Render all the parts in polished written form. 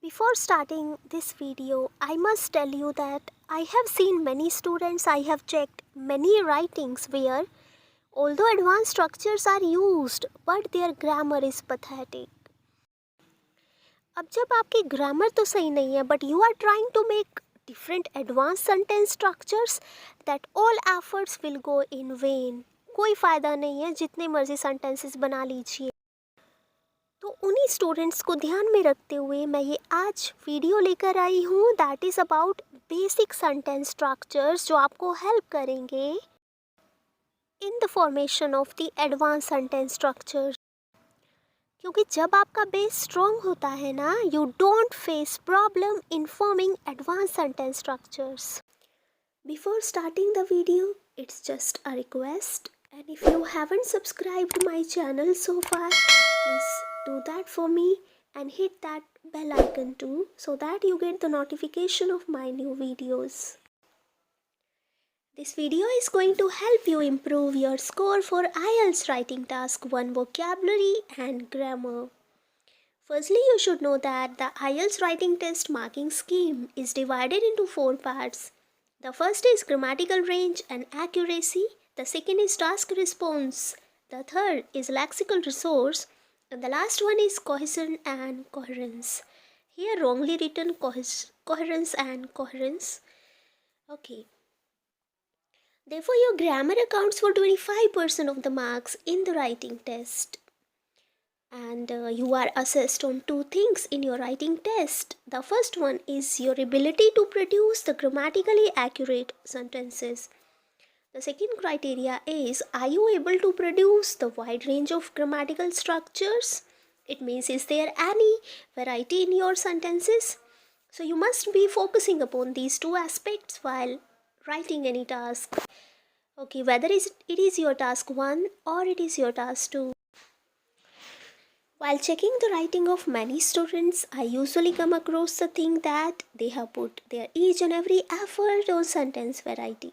Before starting this video, I must tell you that I have seen many students, I have checked many writings where although advanced structures are used, but their grammar is pathetic. अब जब आपकी grammar तो सही नहीं है but you are trying to make different advanced sentence structures, that all efforts will go in vain. कोई फ़ायदा नहीं है जितने मर्जी sentences बना लीजिए. तो उन्हीं स्टूडेंट्स को ध्यान में रखते हुए मैं ये आज वीडियो लेकर आई हूँ that is about basic sentence structures जो आपको हेल्प करेंगे in the formation of the advance sentence structure. क्योंकि जब आपका बेस स्ट्रॉन्ग होता है ना, you don't face problem in forming advance sentence structures. Before starting the video, it's just a request, and if you haven't subscribed my channel so far, please do that for me and hit that bell icon too so that you get the notification of my new videos. This video is going to help you improve your score for IELTS writing task 1 vocabulary and grammar. Firstly, you should know that the IELTS writing test marking scheme is divided into 4 parts. The first is grammatical range and accuracy, the second is task response, the third is lexical resource, and the last one is cohesion and coherence. Here wrongly written coherence and coherence. Okay. Therefore, your grammar accounts for 25% of the marks in the writing test. And you are assessed on 2 things in your writing test. The first one is your ability to produce the grammatically accurate sentences. The second criteria is, are you able to produce the wide range of grammatical structures? It means, is there any variety in your sentences? So you must be focusing upon these 2 aspects while writing any task. Okay, whether it is your task 1 or it is your task 2. While checking the writing of many students, I usually come across the thing that they have put their each and every effort on sentence variety.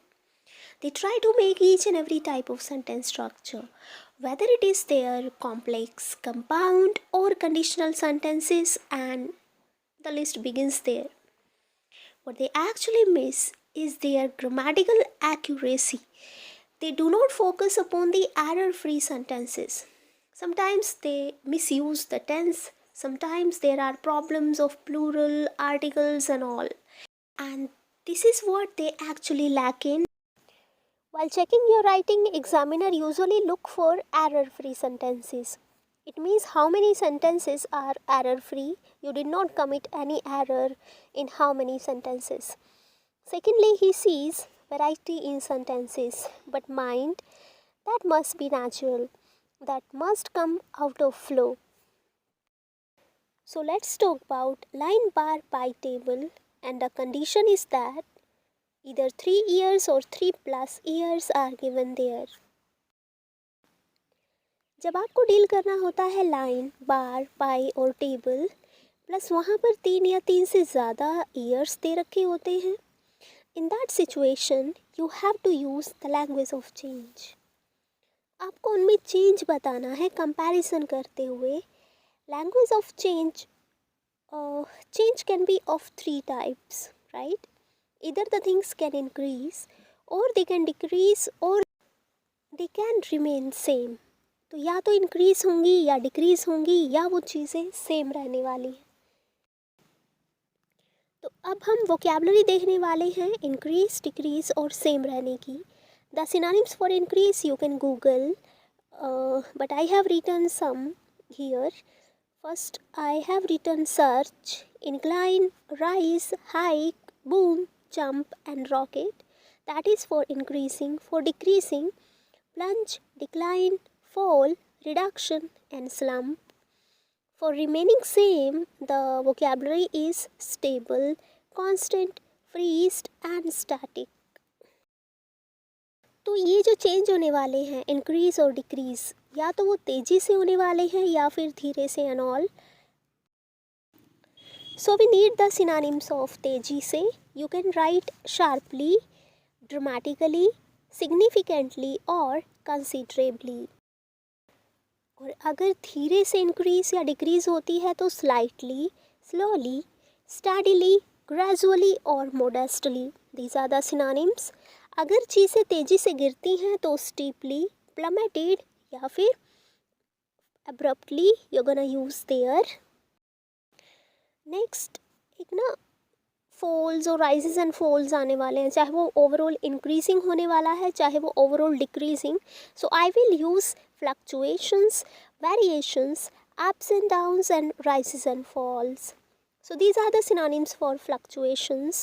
They try to make each and every type of sentence structure, whether it is their complex, compound or conditional sentences, and the list begins there. What they actually miss is their grammatical accuracy. They do not focus upon the error-free sentences. Sometimes they misuse the tense, sometimes there are problems of plural, articles and all. And this is what they actually lack in. While checking your writing, examiner usually look for error-free sentences. It means how many sentences are error-free. You did not commit any error in how many sentences. Secondly, he sees variety in sentences, but mind, that must be natural. That must come out of flow. So let's talk about line bar by table, and the condition is that either 3 years or 3+ years are given there. जब आपको deal करना होता है line, बार, पाई और table, plus वहाँ पर 3 या 3 से ज़्यादा ईयर्स दे रखे होते हैं, in that situation you have to use the language of change. आपको उनमें चेंज बताना है कंपैरिजन करते हुए. Language of change can be of 3 types, right? इधर द थिंग्स कैन इंक्रीज और दे कैन डिक्रीज और दे कैन रिमेन सेम. तो या तो इंक्रीज होंगी या डिक्रीज होंगी या वो चीज़ें सेम रहने वाली हैं. तो अब हम वोकैबुलरी देखने वाले हैं इंक्रीज, डिक्रीज और सेम रहने की. The synonyms for increase you can Google, but I have written some here. First, I have written surge, incline, rise, hike, boom, jump and rocket. That is for increasing. For decreasing, plunge, decline, fall, reduction and slump. For remaining same, the vocabulary is stable, constant, freezed and static. तो ये जो change होने वाले हैं increase और decrease, या तो वो तेज़ी से होने वाले हैं या फिर धीरे से and all. So we need the synonyms of तेज़ी से. You can write sharply, dramatically, significantly और कंसिडरेबली. और अगर धीरे से इंक्रीज़ या डिक्रीज़ होती है तो स्लाइटली, स्लोली, steadily, gradually और modestly. These are the synonyms. अगर चीज़ें तेज़ी से गिरती हैं तो steeply, plummeted या फिर abruptly you're gonna use there. Next एक ना फॉल्स और राइजेस एंड फॉल्स आने वाले हैं, चाहे वो ओवरऑल इंक्रीजिंग होने वाला है चाहे वो overall decreasing. So I will use fluctuations, variations, ups and downs and rises and falls. So these are the synonyms for fluctuations.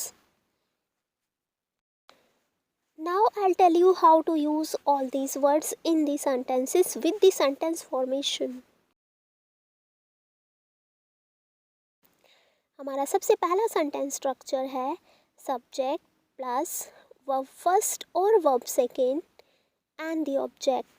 Now I'll tell you how to use all these words in the sentences with the sentence formation. हमारा सबसे पहला sentence structure है subject plus verb first और verb second and the object.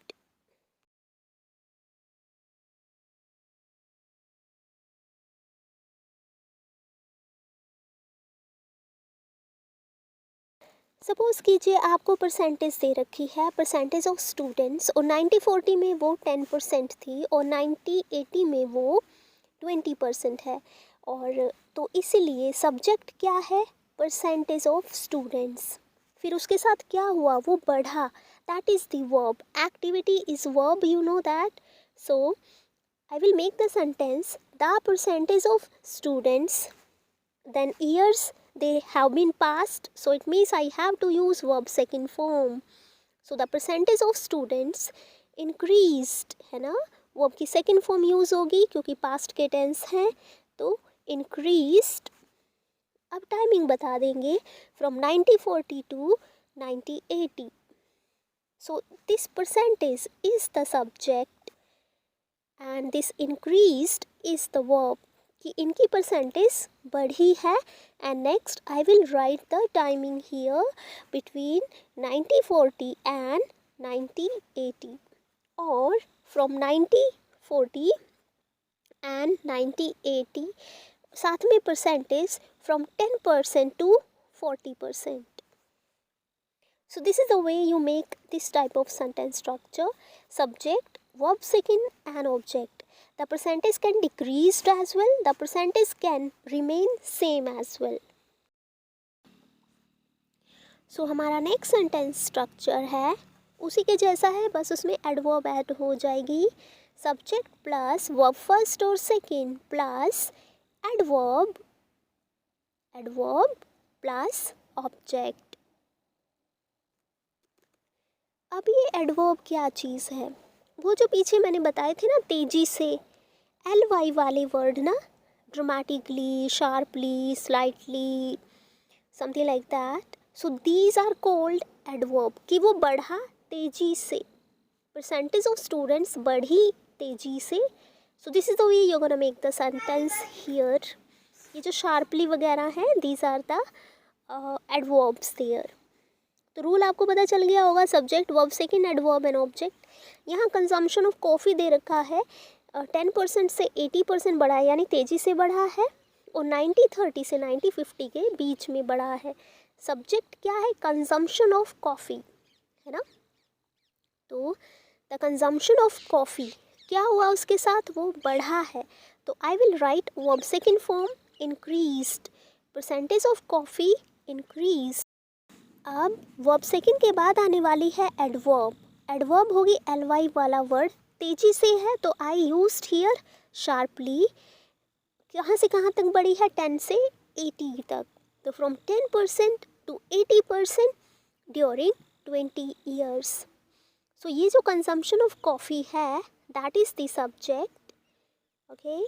Suppose कीजिए आपको percentage दे रखी है, percentage of students, और 90-40 में वो 10% थी और 90-80 में वो 20% है. और तो इसीलिए सब्जेक्ट क्या है, परसेंटेज ऑफ स्टूडेंट्स. फिर उसके साथ क्या हुआ, वो बढ़ा. That is the verb. Activity is verb, you know that. So I will make the sentence the percentage of students, then years they have been passed, so it means I have to use verb second form. So the percentage of students increased है ना, verb की second form use होगी क्योंकि past के tense है, तो increased. अब timing बता देंगे from 90-40 to 90-80. So this percentage is the subject and this increased is the verb कि इनकी परसेंटेज बढ़ी है. And next I will write the timing here between 90-40 and 90-80 और फ्रॉम 90-40 एंड 90-80 साथ में percentage from 10% to 40%. So this is the way you make this type of sentence structure: subject, verb second and object. The percentage can decrease as well, the percentage can remain same as well. So हमारा next sentence structure है उसी के जैसा है, बस उसमें adverb add हो जाएगी. subject plus verb first और second plus adverb plus object. अब ये adverb क्या चीज़ है, वो जो पीछे मैंने बताए थे ना तेज़ी से, ly वाले वर्ड ना, dramatically, sharply, slightly, something like that. So these are called adverb कि वो बढ़ा तेज़ी से, परसेंटेज ऑफ स्टूडेंट्स बढ़ी तेज़ी से. So this is the way you gonna make the sentence here. ये जो शार्पली वगैरह है, these are the adverbs there. तो रूल आपको पता चल गया होगा, subject, verb second, adverb and object. यहाँ कंजम्पशन ऑफ कॉफ़ी दे रखा है, 10% से 80% बढ़ा है, यानी तेज़ी से बढ़ा है, और 90-30 से 90-50 के बीच में बढ़ा है. सब्जेक्ट क्या है, कंजम्पशन ऑफ कॉफ़ी है ना. तो द कंजम्पशन ऑफ कॉफ़ी क्या हुआ उसके साथ, वो बढ़ा है. तो I will write verb second form increased, percentage of coffee increase. अब वर्ब सेकेंड के बाद आने वाली है एडवर्ब. एडवर्ब होगी ly वाला वर्ड, तेज़ी से है तो आई यूज्ड हियर शार्पली. कहाँ से कहाँ तक बढ़ी है, 10 से 80 तक. तो फ्रॉम 10% to 80% ड्यूरिंग 20 years. सो ये जो कंजम्पशन ऑफ कॉफ़ी है that is the subject. Okay,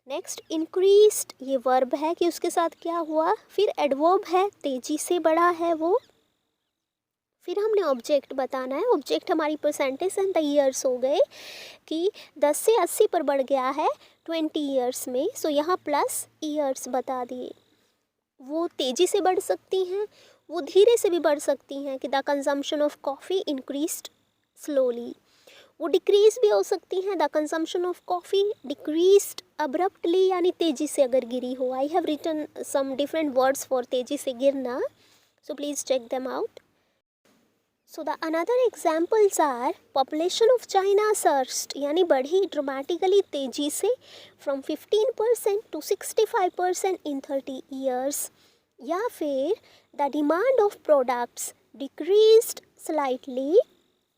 next increased, ये वर्ब है कि उसके साथ क्या हुआ, फिर एडवर्ब है तेज़ी से बढ़ा है वो. फिर हमने ऑब्जेक्ट बताना है. ऑब्जेक्ट हमारी परसेंटेज एंड द ईयर्स हो गए कि 10 से 80 पर बढ़ गया है 20 ईयर्स में. सो यहाँ प्लस ईयर्स बता दिए. वो तेज़ी से बढ़ सकती हैं, वो धीरे से भी बढ़ सकती हैं कि the consumption of coffee increased slowly. वो डिक्रीज़ भी हो सकती हैं, the consumption of coffee decreased abruptly, यानी तेज़ी से अगर गिरी हो. I have written some different words for तेज़ी से गिरना, so please check them out. So the another examples are population of China surged यानी बढ़ी ड्रामेटिकली तेजी से फ्रॉम 15% to 65% इन 30 ईयर्स, या फिर the demand of products decreased slightly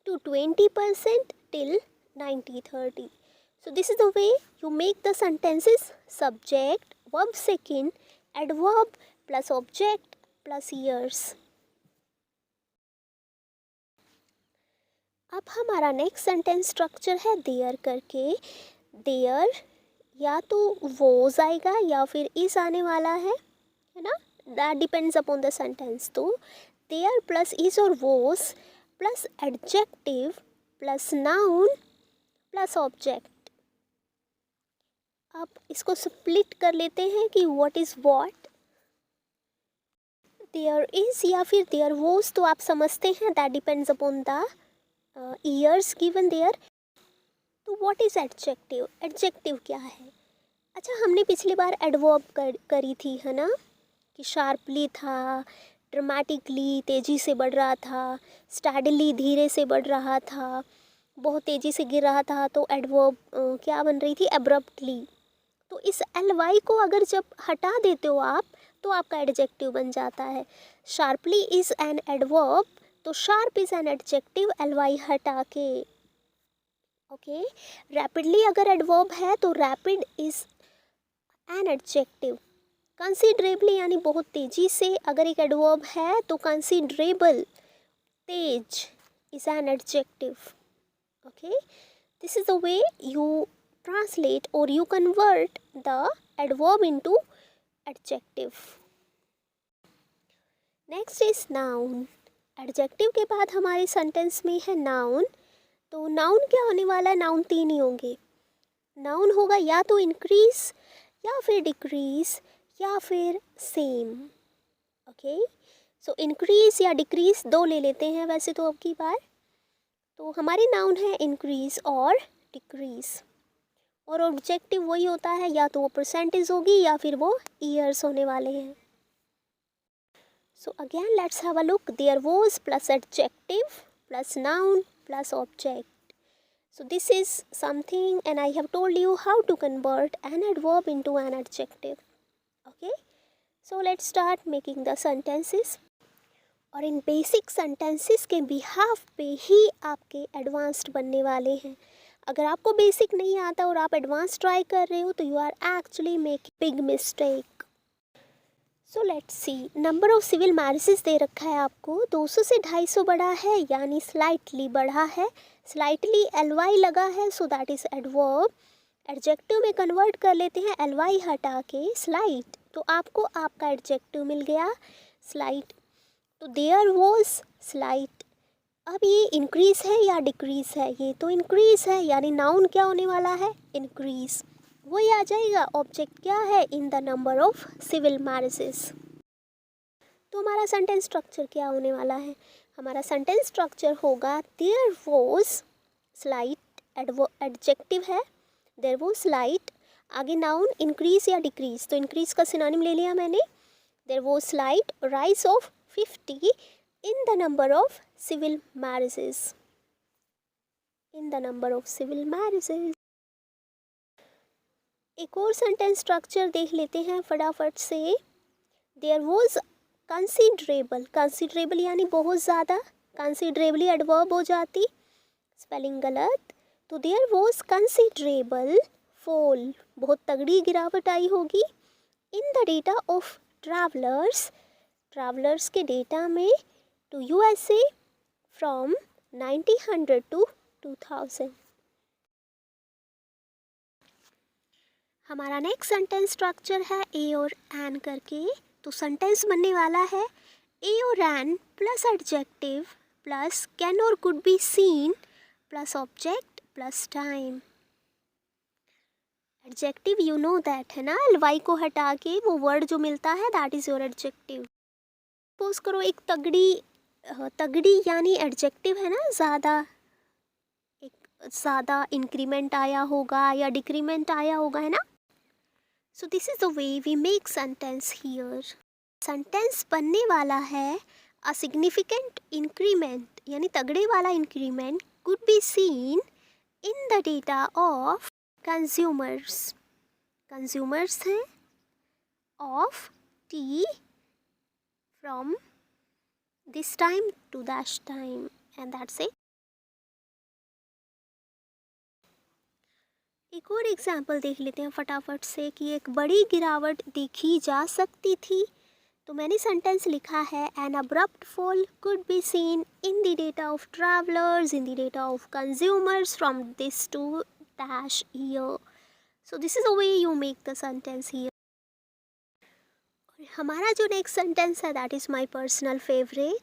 to 20% till 1930. So this is the way you make the sentences subject, verb second, adverb plus object plus years. अब हमारा next sentence structure है there करके. There या तो was आएगा या फिर इस आने वाला है ना, that depends upon the sentence. तो देयर प्लस इज और was plus adjective plus noun plus object. अब इसको स्प्लिट कर लेते हैं कि what is what. There is या फिर देयर वोज तो आप समझते हैं that depends upon the years given there. तो व्हाट इज एडजेक्टिव. एडजेक्टिव क्या है. अच्छा, हमने पिछली बार एडवर्ब करी थी है ना, कि शार्पली था, ड्रामेटिकली तेज़ी से बढ़ रहा था, स्टैडली धीरे से बढ़ रहा था, बहुत तेज़ी से गिर रहा था. तो एडवर्ब क्या बन रही थी, एब्रप्टली. तो इस ly को अगर जब हटा देते हो आप तो आपका एडजेक्टिव बन जाता है. शार्पली इज़ एन एडवर्ब, तो sharp is an adjective ly हटा के. ओके. रैपिडली अगर एडवर्ब है तो rapid is an adjective. Considerably यानी बहुत तेज़ी से अगर एक एडवर्ब है तो considerable, Tej, is an adjective. Okay. This is the way you translate or you convert the adverb into adjective. Next is noun. Adjective के बाद हमारे सेंटेंस में है noun. तो noun क्या होने वाला है. noun तीन ही होंगे. noun होगा या तो increase या फिर decrease या फिर same. ओके. सो increase या decrease दो ले लेते हैं वैसे तो अब की बार. तो हमारी noun है increase और decrease. और ऑब्जेक्टिव वही होता है, या तो वो परसेंटेज होगी या फिर वो ईयर्स होने वाले हैं. So again let's have a look. There was plus adjective plus noun plus object. So this is something and I have told you how to convert an adverb into an adjective. Okay. So let's start making the sentences. और इन basic sentences के behalf पे ही आपके advanced बनने वाले हैं. अगर आपको बेसिक नहीं आता और आप एडवांस ट्राई कर रहे हो तो you are actually making big mistake. So let's see. Number of civil marriages दे रखा है आपको. 200 से 250 बढ़ा है यानी स्लाइटली बढ़ा है. स्लाइटली ly लगा है so that is adverb. Adjective में कन्वर्ट कर लेते हैं ly हटा के स्लाइट, तो आपको आपका एडजेक्टिव मिल गया स्लाइट. तो देयर वॉज स्लाइट. अब ये इंक्रीज है या डिक्रीज है. ये तो इंक्रीज है यानी नाउन क्या होने वाला है, इंक्रीज. वही आ जाएगा. ऑब्जेक्ट क्या है, in the number of civil marriages. तो हमारा सेंटेंस स्ट्रक्चर क्या होने वाला है. हमारा सेंटेंस स्ट्रक्चर होगा देयर वॉज स्लाइट. एडजेक्टिव है देयर वॉज स्लाइट. आगे नाउन इंक्रीज या डिक्रीज, तो इंक्रीज का सिनोनिम ले लिया मैंने. There was slight rise of 50 in the number of civil marriages. In the number of civil marriages. एक और सेंटेंस स्ट्रक्चर देख लेते हैं फटाफट से. There was considerable. considerable यानी बहुत ज़्यादा. considerably एडवर्ब हो जाती, स्पेलिंग गलत. तो there was considerable fall. बहुत तगड़ी गिरावट आई होगी. In the data of travelers. Travellers के डेटा में to USA from 1900 to 2000. हमारा नेक्स्ट सेंटेंस स्ट्रक्चर है ए और एन करके. तो सेंटेंस बनने वाला है ए और an plus adjective plus can और could be seen plus object plus time. Adjective you know that है ना, ly को हटा के वो वर्ड जो मिलता है that is your adjective. Suppose करो एक तगड़ी यानी एडजेक्टिव है ना, ज़्यादा, एक ज़्यादा इंक्रीमेंट आया होगा या डिक्रीमेंट आया होगा है ना. So this is the way we make sentence here. Sentence बनने वाला है अ सिग्निफिकेंट इंक्रीमेंट यानी तगड़े वाला increment could be seen in the data of consumers. Consumers हैं of tea from this time to that time and that's it. एक और example देख लेते हैं फटाफट से कि एक बड़ी गिरावट देखी जा सकती थी। तो मैंने सेंटेंस लिखा है an abrupt fall could be seen in the data of travellers in the data of consumers from this to dash year. So this is the way you make the sentence here. हमारा जो next sentence है that is my personal favourite,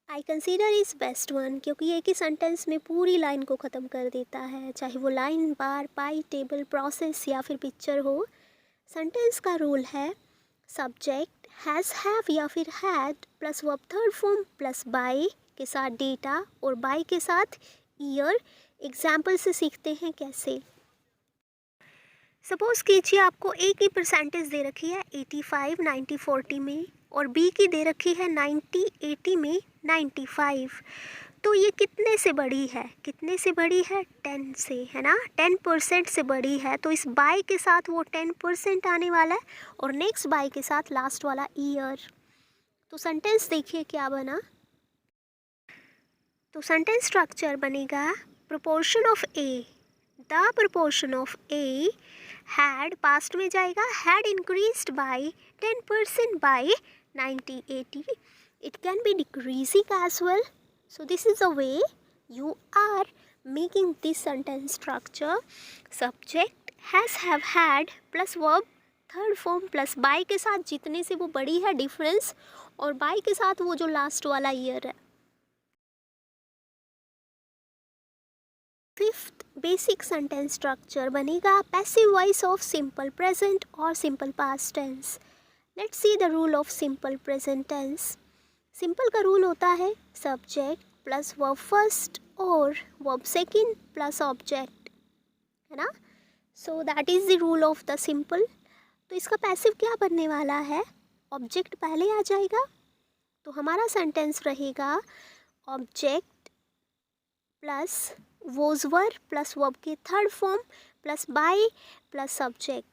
I consider is best one, क्योंकि एक ही sentence में पूरी line को ख़त्म कर देता है, चाहे वो लाइन, बार, पाई, टेबल, प्रोसेस या फिर पिक्चर हो। सेंटेंस का रूल है सब्जेक्ट हैज़, हैव या फिर had plus verb third form plus bye के साथ डेटा और बाय के साथ ईयर। एग्जाम्पल से सीखते हैं कैसे। सपोज़ कीजिए आपको ए की परसेंटेज दे रखी है 85 90 40 में और बी की दे रखी है 90 80 में 95। तो ये कितने से बड़ी है, कितने से बड़ी है, 10 से, है ना, 10% से बड़ी है। तो इस बाय के साथ वो 10% आने वाला है और नेक्स्ट बाय के साथ लास्ट वाला ईयर। तो सेंटेंस देखिए क्या बना। तो सेंटेंस स्ट्रक्चर बनेगा proportion of a, the proportion of a had, past में जाएगा, had increased by 10% by 90 80। It can be decreasing as well. So this is the way you are making this sentence structure. Subject has, have, had plus verb third form plus bye के साथ जितने से वो बड़ी है difference और bye के साथ वो जो लास्ट वाला ईयर है। फिफ्थ बेसिक सेंटेंस स्ट्रक्चर बनेगा passive voice of simple present और simple past tense. Let's see the rule of simple present tense. Simple का रूल होता है सब्जेक्ट प्लस वर्ब फर्स्ट और वर्ब सेकंड प्लस ऑब्जेक्ट, है ना। So that is the rule of the simple. तो इसका passive क्या बनने वाला है, ऑब्जेक्ट पहले आ जाएगा। तो हमारा सेंटेंस रहेगा object plus was were plus verb के third form plus by plus subject.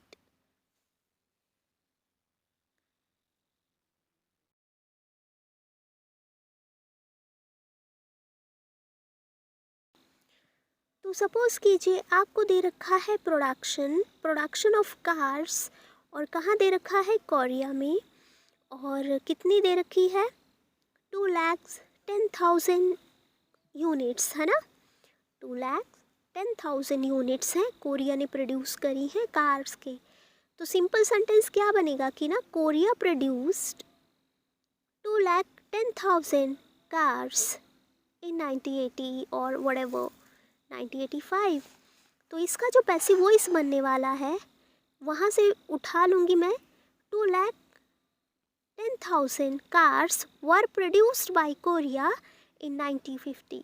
तो सपोज़ कीजिए आपको दे रखा है प्रोडक्शन ऑफ कार्स और कहाँ दे रखा है, कोरिया में, और कितनी दे रखी है 2,10,000 यूनिट्स, है ना। 2,10,000 यूनिट्स हैं कोरिया ने प्रोड्यूस करी हैं कार्स के। तो सिंपल सेंटेंस क्या बनेगा कि ना कोरिया प्रोड्यूस्ड 2,10,000 कार्स इन 1980 और व्हाटएवर 1985। तो इसका जो पैसिव वॉइस बनने वाला है वहाँ से उठा लूँगी मैं 2,10,000 cars were produced by Korea in 1950।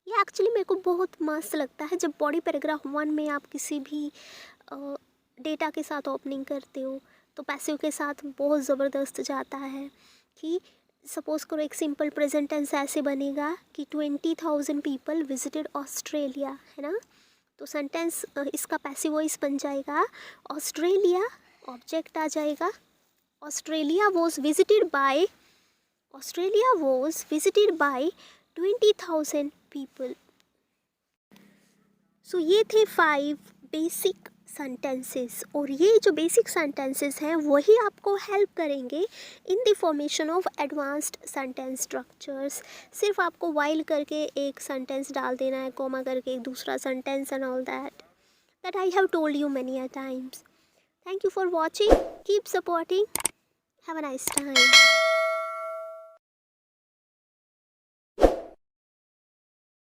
ये एक्चुअली मेरे को बहुत मस्त लगता है जब बॉडी पैराग्राफ 1 में आप किसी भी डेटा के साथ ओपनिंग करते हो तो पैसिव के साथ बहुत ज़बरदस्त जाता है। कि सपोज़ करो एक सिंपल प्रेजेंट टेंस ऐसे बनेगा कि 20,000 पीपल विजिटेड ऑस्ट्रेलिया, है ना। तो सेंटेंस इसका पैसिव वॉइस बन जाएगा ऑस्ट्रेलिया, ऑब्जेक्ट आ जाएगा Australia was visited by 20,000 people. So ये थे 5 बेसिक सेंटेंसेस और ये जो बेसिक सेंटेंसेस हैं वही आपको हेल्प करेंगे in the formation of advanced sentence structures. सिर्फ आपको वाइल करके एक सेंटेंस डाल देना है, कोमा करके एक दूसरा sentence and all that I have told you many a times. Thank you for watching. Keep supporting. Have a nice time.